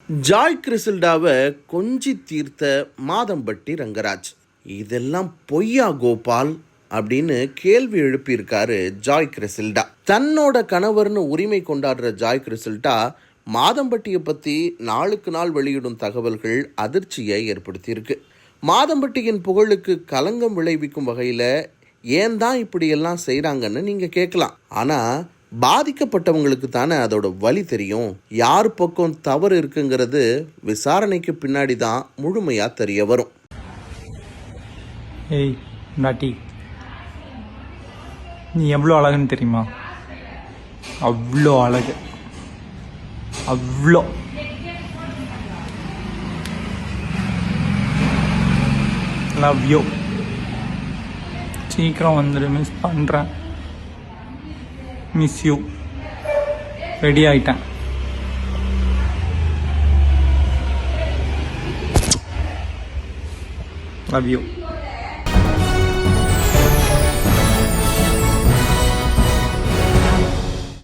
Joy கிறிசில்டாவை கொஞ்சி தீர்த்த மாதம்பட்டி ரங்கராஜ், இதெல்லாம் பொய்யா கோபால் அப்படின்னு கேள்வி எழுப்பியிருக்காரு ஜாய் கிறிசில்டா. தன்னோட கணவர்னு உரிமை கொண்டாடுற ஜாய் கிறிசில்டா மாதம்பட்டியை பற்றி நாளுக்கு நாள் வெளியிடும் தகவல்கள் அதிர்ச்சியை ஏற்படுத்தியிருக்கு. மாதம்பட்டியின் புகழுக்கு களங்கம் விளைவிக்கும் வகையில் ஏன் தான் இப்படியெல்லாம் செய்கிறாங்கன்னு நீங்கள் கேட்கலாம். ஆனால் பாதிக்கப்பட்டவங்களுக்கு தானே அதோட வலி தெரியும். யார் பக்கம் தவறு இருக்குங்கிறது விசாரணைக்கு பின்னாடி தான் முழுமையாக தெரிய வரும். ஏய் நாட்டி, நீ எவ்வளோ அழகுன்னு தெரியுமா? அவ்வளோ அழகு, அவ்வளோ. Love you. சீக்கிரம் வந்துடு, மிஸ் பண்ணுறேன். Miss you. ரெடி ஆயிட்டேன். Love you.